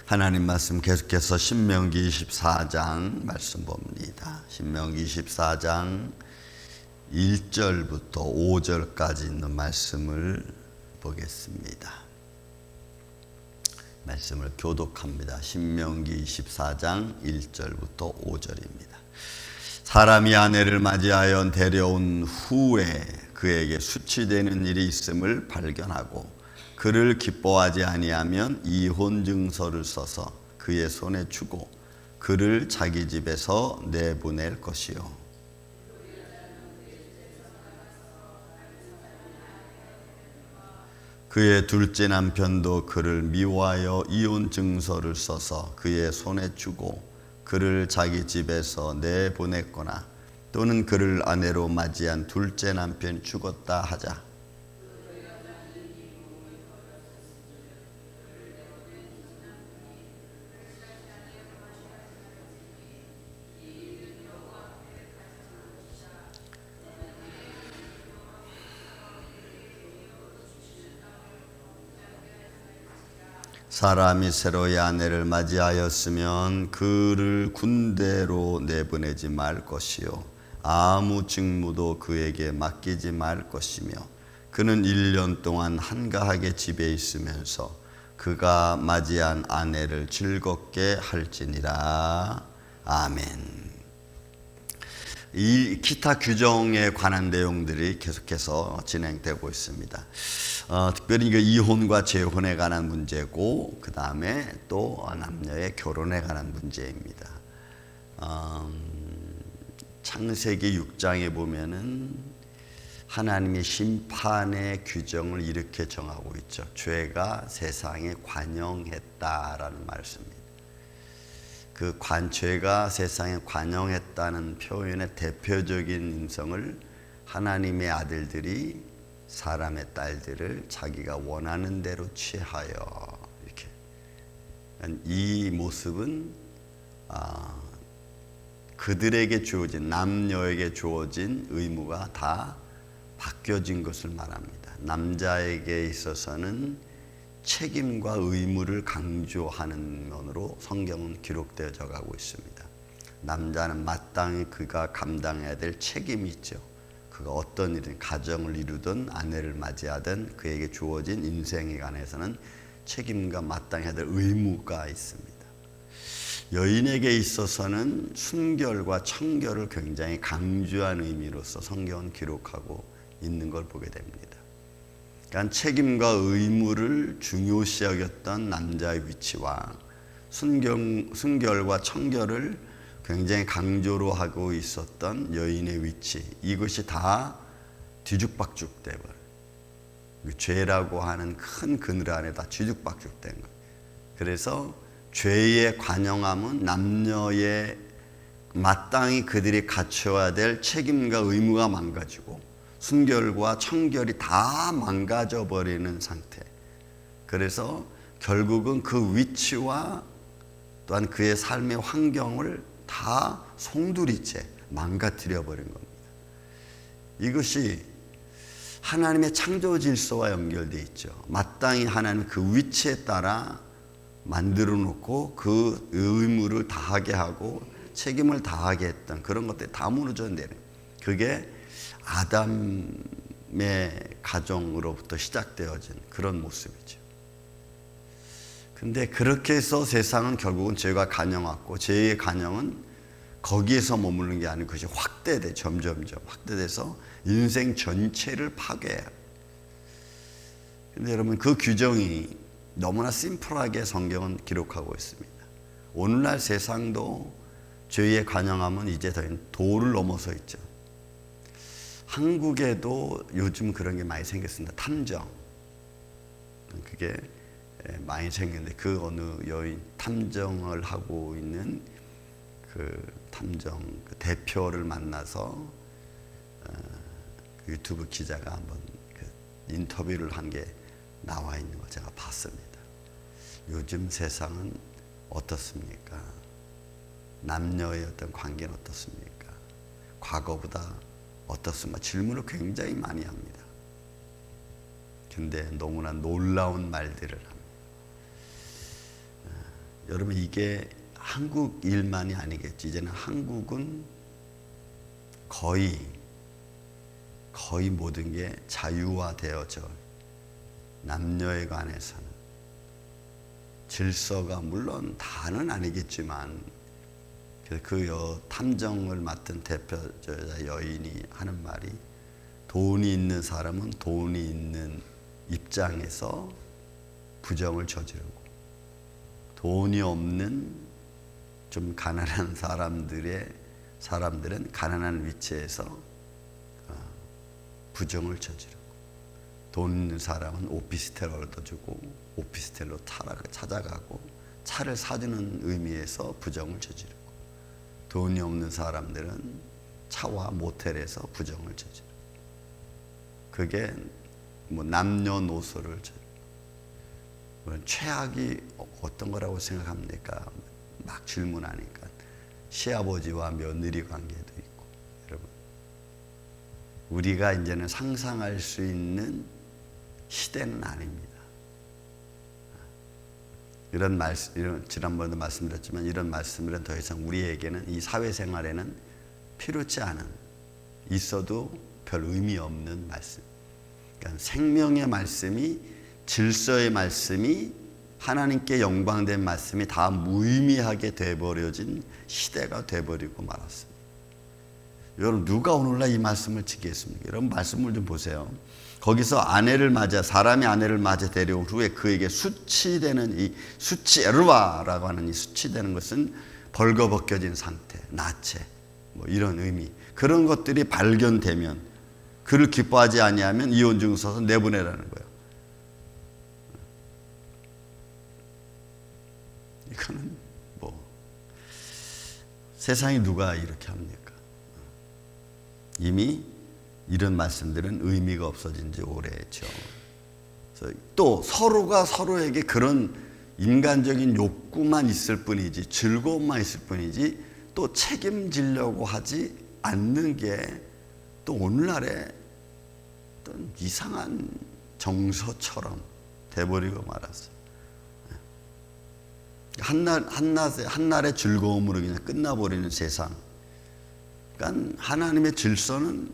하나님 말씀 계속해서 신명기 24장 말씀 봅니다. 신명기 24장 1절부터 5절까지 있는 말씀을 보겠습니다. 말씀을 교독합니다. 신명기 24장 1절부터 5절입니다. 사람이 아내를 맞이하여 데려온 후에 그에게 수치되는 일이 있음을 발견하고 그를 기뻐하지 아니하면 이혼 증서를 써서 그의 손에 주고 그를 자기 집에서 내보낼 것이요. 그의 둘째 남편도 그를 미워하여 이혼 증서를 써서 그의 손에 주고 그를 자기 집에서 내보냈거나 또는 그를 아내로 맞이한 둘째 남편이 죽었다 하자. 사람이 새로이 아내를 맞이하였으면 그를 군대로 내보내지 말 것이요 아무 직무도 그에게 맡기지 말 것이며 그는 1년 동안 한가하게 집에 있으면서 그가 맞이한 아내를 즐겁게 할지니라. 아멘. 이 기타 규정에 관한 내용들이 계속해서 진행되고 있습니다. 특별히 이혼과 재혼에 관한 문제고 그 다음에 또 남녀의 결혼에 관한 문제입니다. 창세기 6장에 보면은 하나님의 심판의 규정을 이렇게 정하고 있죠. 죄가 세상에 관영했다라는 말씀입니다. 죄가 세상에 관영했다는 표현의 대표적인 인성을 하나님의 아들들이 사람의 딸들을 자기가 원하는 대로 취하여 이렇게 이 모습은 그들에게 주어진 남녀에게 주어진 의무가 다 바뀌어진 것을 말합니다. 남자에게 있어서는 책임과 의무를 강조하는 면으로 성경은 기록되어져 가고 있습니다. 남자는 마땅히 그가 감당해야 될 책임이 있죠. 그가 어떤 일은 가정을 이루든 아내를 맞이하든 그에게 주어진 인생에 관해서는 책임과 마땅해야 될 의무가 있습니다. 여인에게 있어서는 순결과 청결을 굉장히 강조한 의미로서 성경은 기록하고 있는 걸 보게 됩니다. 그러니까 책임과 의무를 중요시 여겼던 남자의 위치와 순결과 청결을 굉장히 강조로 하고 있었던 여인의 위치, 이것이 다 뒤죽박죽 돼버려요. 죄라고 하는 큰 그늘 안에 다 뒤죽박죽된 거예요. 그래서 죄의 관영함은 남녀의 마땅히 그들이 갖춰야 될 책임과 의무가 망가지고 순결과 청결이 다 망가져 버리는 상태. 그래서 결국은 그 위치와 또한 그의 삶의 환경을 다 송두리째 망가뜨려 버린 겁니다. 이것이 하나님의 창조 질서와 연결되어 있죠. 마땅히 하나님 그 위치에 따라 만들어 놓고 그 의무를 다하게 하고 책임을 다하게 했던 그런 것들이 다 무너져 내려요. 그게 아담의 가정으로부터 시작되어진 그런 모습이죠. 근데 그렇게 해서 세상은 결국은 죄가 간영왔고 죄의 간영은 거기에서 머무르는 게 아니고 그것이 확대돼 점점점 확대돼서 인생 전체를 파괴해요. 근데 여러분 그 규정이 너무나 심플하게 성경은 기록하고 있습니다. 오늘날 세상도 죄의 관영함은 이제 더 이상 도를 넘어서 있죠. 한국에도 요즘 그런 게 많이 생겼습니다. 탐정. 그게 많이 생겼는데 그 어느 여인 탐정을 하고 있는 그 탐정 그 대표를 만나서 유튜브 기자가 한번 그 인터뷰를 한 게 나와 있는 거 제가 봤습니다. 요즘 세상은 어떻습니까? 남녀의 어떤 관계는 어떻습니까? 과거보다 어떻습니까? 질문을 굉장히 많이 합니다. 근데 너무나 놀라운 말들을 합니다. 여러분 이게 한국 일만이 아니겠지. 이제는 한국은 거의 모든 게 자유화되어져. 남녀에 관해서는 질서가 물론 다는 아니겠지만, 그 탐정을 맡은 대표자 여인이 하는 말이, 돈이 있는 사람은 돈이 있는 입장에서 부정을 저지르고, 돈이 없는 좀 가난한 사람들은 가난한 위치에서 부정을 저지르고, 돈 있는 사람은 오피스텔 얻어주고 오피스텔로 찾아가고 차를 사주는 의미에서 부정을 저지르고, 돈이 없는 사람들은 차와 모텔에서 부정을 저지르고, 그게 뭐 남녀노소를 최악이 어떤 거라고 생각합니까? 막 질문하니까 시아버지와 며느리 관계도 있고, 여러분 우리가 이제는 상상할 수 있는 시대는 아닙니다. 지난번에도 말씀드렸지만 이런 말씀들은 더 이상 우리에게는 이 사회생활에는 필요치 않은, 있어도 별 의미 없는 말씀. 그러니까 생명의 말씀이, 질서의 말씀이, 하나님께 영광된 말씀이 다 무의미하게 돼버려진 시대가 돼버리고 말았습니다. 여러분 누가 오늘날 이 말씀을 지키겠습니까? 여러분 말씀을 좀 보세요. 거기서 사람이 아내를 맞아 데려온 후에 그에게 수치되는 이 수치에르와라고 하는 이 수치되는 것은 벌거벗겨진 상태, 나체, 뭐 이런 의미, 그런 것들이 발견되면 그를 기뻐하지 아니하면 이혼 증서서 내보내라는 거예요. 이거는 뭐 세상에 누가 이렇게 합니까? 이미 이런 말씀들은 의미가 없어진 지 오래죠. 또 서로가 서로에게 그런 인간적인 욕구만 있을 뿐이지, 즐거움만 있을 뿐이지, 또 책임지려고 하지 않는 게 또 오늘날의 어떤 이상한 정서처럼 돼버리고 말았어요. 한날의 즐거움으로 그냥 끝나버리는 세상. 그러니까 하나님의 질서는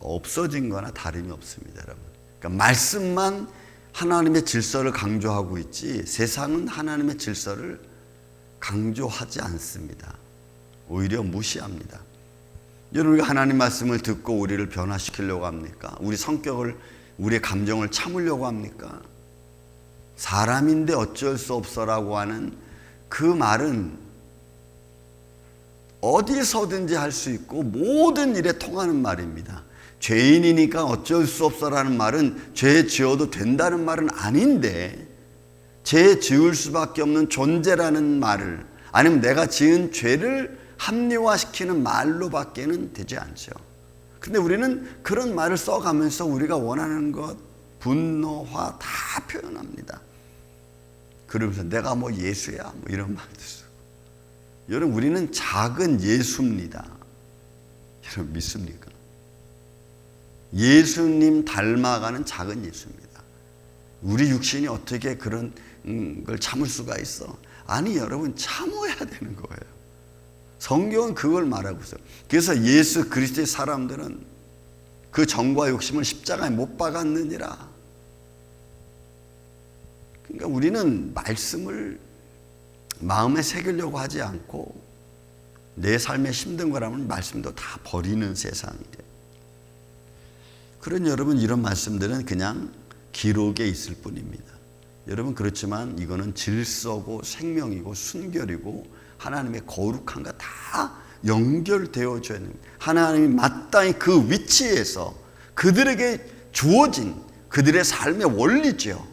없어진 거나 다름이 없습니다, 여러분. 그러니까 말씀만 하나님의 질서를 강조하고 있지, 세상은 하나님의 질서를 강조하지 않습니다. 오히려 무시합니다. 여러분, 우리가 하나님 말씀을 듣고 우리를 변화시키려고 합니까? 우리 성격을, 우리의 감정을 참으려고 합니까? 사람인데 어쩔 수 없어라고 하는 그 말은 어디서든지 할 수 있고 모든 일에 통하는 말입니다. 죄인이니까 어쩔 수 없어라는 말은 죄 지어도 된다는 말은 아닌데, 죄 지을 수밖에 없는 존재라는 말을, 아니면 내가 지은 죄를 합리화시키는 말로밖에는 되지 않죠. 근데 우리는 그런 말을 써가면서 우리가 원하는 것, 분노, 화 다 표현합니다. 그러면서 내가 뭐 예수야 뭐 이런 말도 쓰고. 여러분, 우리는 작은 예수입니다. 여러분 믿습니까? 예수님 닮아가는 작은 예수입니다. 우리 육신이 어떻게 그런 걸 참을 수가 있어? 아니, 여러분 참아야 되는 거예요. 성경은 그걸 말하고 있어요. 그래서 예수 그리스도의 사람들은 그 정과 욕심을 십자가에 못 박았느니라. 그러니까 우리는 말씀을 마음에 새기려고 하지 않고, 내 삶에 힘든 거라면 말씀도 다 버리는 세상이에요. 그런 여러분, 이런 말씀들은 그냥 기록에 있을 뿐입니다. 여러분, 그렇지만 이거는 질서고 생명이고 순결이고 하나님의 거룩함과 다 연결되어져야 됩니다. 하나님이 마땅히 그 위치에서 그들에게 주어진 그들의 삶의 원리죠.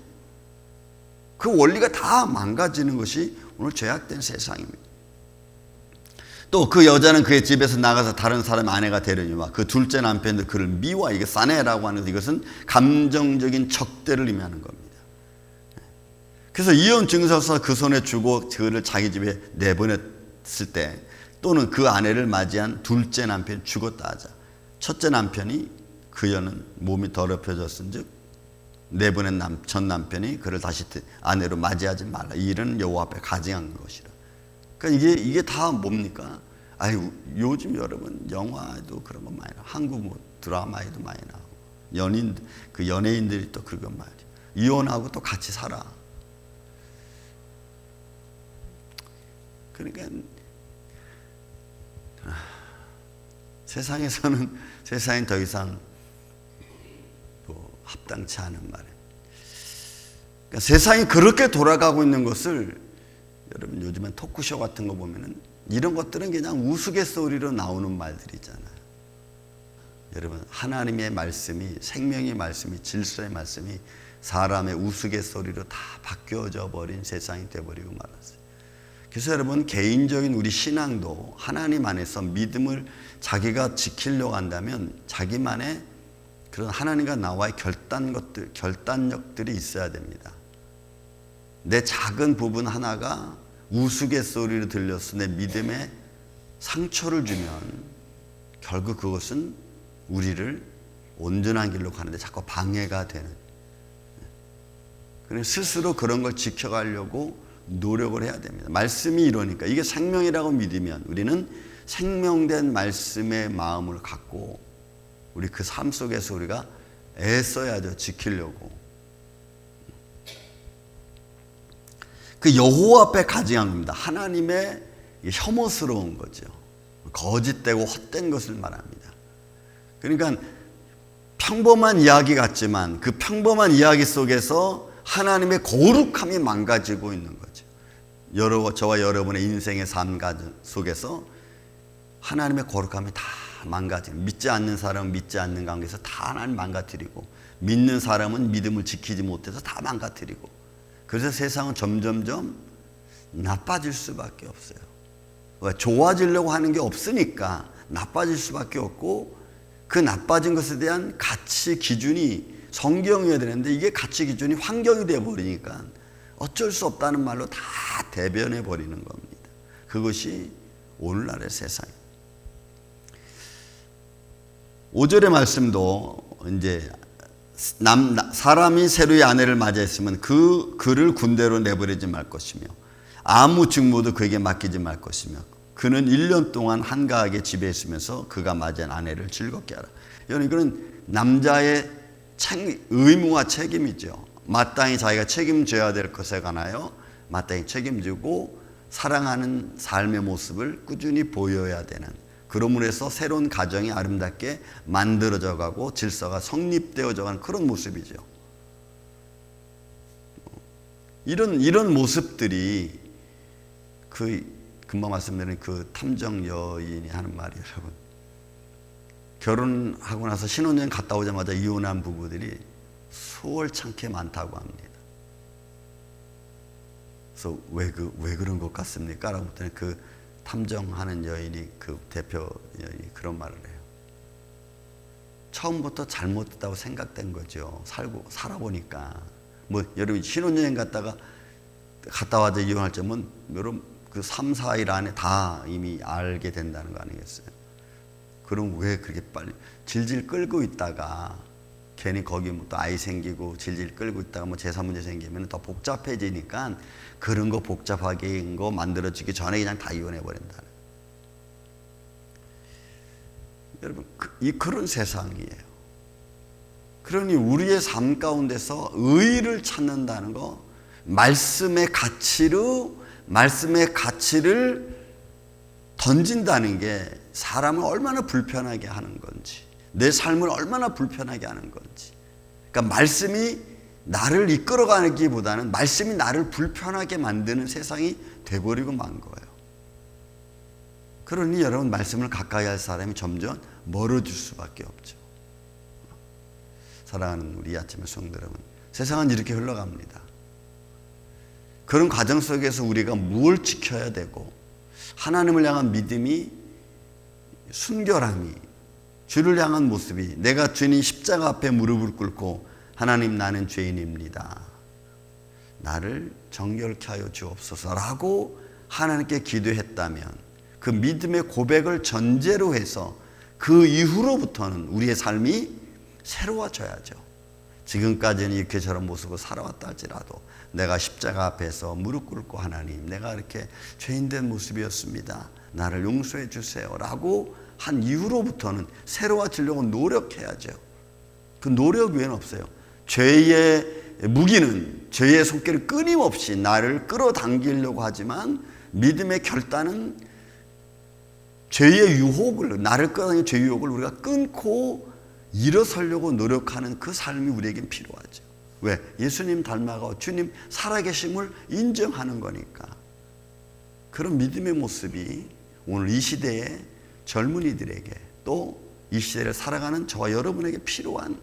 그 원리가 다 망가지는 것이 오늘 죄악된 세상입니다. 또 그 여자는 그의 집에서 나가서 다른 사람의 아내가 되려니와 그 둘째 남편도 그를 미워하여, 이게 사내라고 하는 이것은 감정적인 적대를 의미하는 겁니다. 그래서 이혼 증서서 그 손에 주고 그를 자기 집에 내보냈을 때, 또는 그 아내를 맞이한 둘째 남편이 죽었다 하자, 첫째 남편이 그 여는 몸이 더럽혀졌은즉 내보낸 전 남편이 그를 다시 아내로 맞이하지 말라. 이 일은 여호와 앞에 가증한 것이라. 그러니까 이게 다 뭡니까? 아니, 요즘 여러분 영화에도 그런 거 많이 나와. 한국 뭐 드라마에도 많이 나오고, 연예인들이 또 그런 말이야. 이혼하고 또 같이 살아. 그러니까 세상이 더 이상 합당치 않은 말이에요. 그러니까 세상이 그렇게 돌아가고 있는 것을 여러분 요즘엔 토크쇼 같은 거 보면은 이런 것들은 그냥 우스갯소리로 나오는 말들이잖아요. 여러분, 하나님의 말씀이, 생명의 말씀이, 질서의 말씀이 사람의 우스갯소리로 다 바뀌어져 버린 세상이 되어버리고 말았어요. 그래서 여러분, 개인적인 우리 신앙도 하나님 안에서 믿음을 자기가 지키려고 한다면 자기만의 그런 하나님과 나와의 결단력들이 있어야 됩니다. 내 작은 부분 하나가 우스갯소리로 들려서 내 믿음에 상처를 주면 결국 그것은 우리를 온전한 길로 가는데 자꾸 방해가 되는. 그래서 스스로 그런 걸 지켜가려고 노력을 해야 됩니다. 말씀이 이러니까 이게 생명이라고 믿으면 우리는 생명된 말씀의 마음을 갖고 우리 그 삶 속에서 우리가 애써야죠. 지키려고. 그 여호와 앞에 가증한 겁니다. 하나님의 혐오스러운 거죠. 거짓되고 헛된 것을 말합니다. 그러니까 평범한 이야기 같지만 그 평범한 이야기 속에서 하나님의 거룩함이 망가지고 있는 거죠. 저와 여러분의 인생의 삶 속에서 하나님의 거룩함이 다 망가지고, 믿지 않는 사람은 믿지 않는 관계에서 다 하나님 망가뜨리고, 믿는 사람은 믿음을 지키지 못해서 다 망가뜨리고, 그래서 세상은 점점점 나빠질 수밖에 없어요. 좋아지려고 하는 게 없으니까 나빠질 수밖에 없고, 그 나빠진 것에 대한 가치 기준이 성경이어야 되는데 이게 가치 기준이 환경이 되어버리니까 어쩔 수 없다는 말로 다 대변해 버리는 겁니다. 그것이 오늘날의 세상입니다. 5절의 말씀도 이제 사람이 새로이 아내를 맞이했으면 그를 군대로 내보내지 말 것이며 아무 직무도 그에게 맡기지 말 것이며 그는 1년 동안 한가하게 집에 있으면서 그가 맞이한 아내를 즐겁게 하라. 이거는 남자의 의무와 책임이죠. 마땅히 자기가 책임져야 될 것에 관하여 마땅히 책임지고 사랑하는 삶의 모습을 꾸준히 보여야 되는, 그러므로 해서 새로운 가정이 아름답게 만들어져 가고 질서가 성립되어져 가는 그런 모습이죠. 이런 모습들이 금방 말씀드린 그 탐정 여인이 하는 말이에요, 여러분. 결혼하고 나서 신혼여행 갔다 오자마자 이혼한 부부들이 수월찮게 많다고 합니다. 그래서 왜 그런 것 같습니까? 라고 했더니 그 탐정하는 여인이, 그 대표 여인이 그런 말을 해요. 처음부터 잘못됐다고 생각된 거죠. 살아보니까. 여러분 신혼여행 갔다 와서 이혼할 점은 여러분 그 3, 4일 안에 다 이미 알게 된다는 거 아니겠어요? 그럼 왜 그렇게 빨리 질질 끌고 있다가 괜히 거기 또 아이 생기고 질질 끌고 있다가 재산 문제 생기면 더 복잡해지니까 그런 거 복잡하게 거 만들어지기 전에 그냥 다 이혼해 버린다. 여러분 그런 세상이에요. 그러니 우리의 삶 가운데서 의의를 찾는다는 거, 말씀의 가치를 던진다는 게 사람을 얼마나 불편하게 하는 건지, 내 삶을 얼마나 불편하게 하는 건지. 그러니까 말씀이 나를 이끌어가기보다는 말씀이 나를 불편하게 만드는 세상이 돼버리고 만 거예요. 그러니 여러분 말씀을 가까이 할 사람이 점점 멀어질 수밖에 없죠. 사랑하는 우리 아침의 성도 여러분, 세상은 이렇게 흘러갑니다. 그런 과정 속에서 우리가 무엇을 지켜야 되고, 하나님을 향한 믿음이, 순결함이, 주를 향한 모습이, 내가 주님 십자가 앞에 무릎을 꿇고 하나님 나는 죄인입니다, 나를 정결케 하여 주옵소서라고 하나님께 기도했다면, 그 믿음의 고백을 전제로 해서 그 이후로부터는 우리의 삶이 새로워져야죠. 지금까지는 이렇게 저런 모습으로 살아왔다 할지라도 내가 십자가 앞에서 무릎 꿇고 하나님, 내가 이렇게 죄인된 모습이었습니다. 나를 용서해 주세요 라고 한 이후로부터는 새로워지려고 노력해야죠. 그 노력 외에는 없어요. 죄의 무기는, 죄의 손길을 끊임없이 나를 끌어당기려고 하지만 믿음의 결단은 죄의 유혹을, 나를 끌어당기는 죄의 유혹을 우리가 끊고 일어서려고 노력하는 그 삶이 우리에겐 필요하죠. 왜? 예수님 닮아가 주님 살아계심을 인정하는 거니까. 그런 믿음의 모습이 오늘 이 시대의 젊은이들에게, 또 이 시대를 살아가는 저와 여러분에게 필요한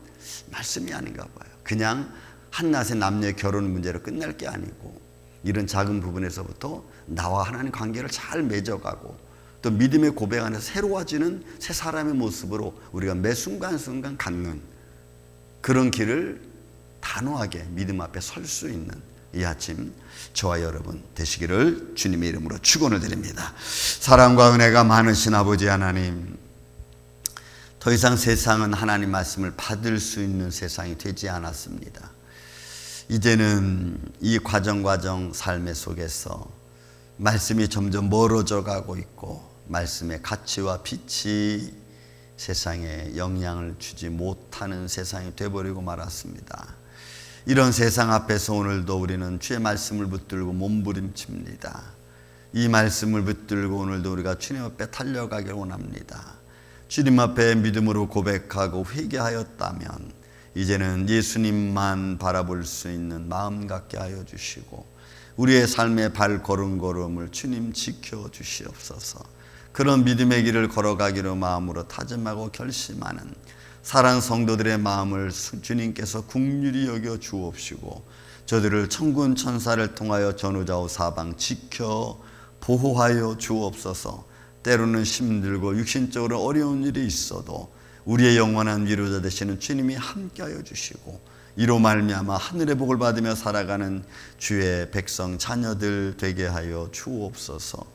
말씀이 아닌가 봐요. 그냥 한낮의 남녀의 결혼 문제로 끝날 게 아니고, 이런 작은 부분에서부터 나와 하나님 관계를 잘 맺어가고 또 믿음의 고백 안에서 새로워지는 새 사람의 모습으로 우리가 매 순간순간 갖는 그런 길을 단호하게 믿음 앞에 설 수 있는 이 아침 저와 여러분 되시기를 주님의 이름으로 축원을 드립니다. 사랑과 은혜가 많으신 아버지 하나님, 더 이상 세상은 하나님 말씀을 받을 수 있는 세상이 되지 않았습니다. 이제는 이 과정 삶의 속에서 말씀이 점점 멀어져 가고 있고, 말씀의 가치와 빛이 세상에 영향을 주지 못하는 세상이 되어버리고 말았습니다. 이런 세상 앞에서 오늘도 우리는 주의 말씀을 붙들고 몸부림칩니다. 이 말씀을 붙들고 오늘도 우리가 주님 앞에 달려가길 원합니다. 주님 앞에 믿음으로 고백하고 회개하였다면 이제는 예수님만 바라볼 수 있는 마음 갖게 하여 주시고, 우리의 삶의 발걸음걸음을 주님 지켜주시옵소서. 그런 믿음의 길을 걸어가기로 마음으로 다짐하고 결심하는 사랑 성도들의 마음을 주님께서 긍휼히 여겨 주옵시고, 저들을 천군 천사를 통하여 전우좌우 사방 지켜 보호하여 주옵소서. 때로는 힘들고 육신적으로 어려운 일이 있어도 우리의 영원한 위로자 되시는 주님이 함께하여 주시고, 이로 말미암아 하늘의 복을 받으며 살아가는 주의 백성 자녀들 되게 하여 주옵소서.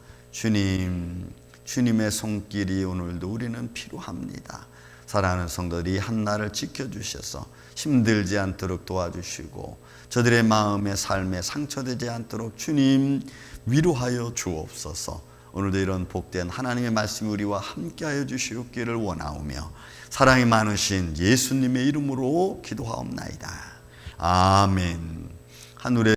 주님의 손길이 오늘도 우리는 필요합니다. 사랑하는 성도들이 한날을 지켜주셔서 힘들지 않도록 도와주시고, 저들의 마음의 삶에 상처되지 않도록 주님 위로하여 주옵소서. 오늘도 이런 복된 하나님의 말씀이 우리와 함께하여 주시옵기를 원하오며 사랑이 많으신 예수님의 이름으로 기도하옵나이다. 아멘. 하늘의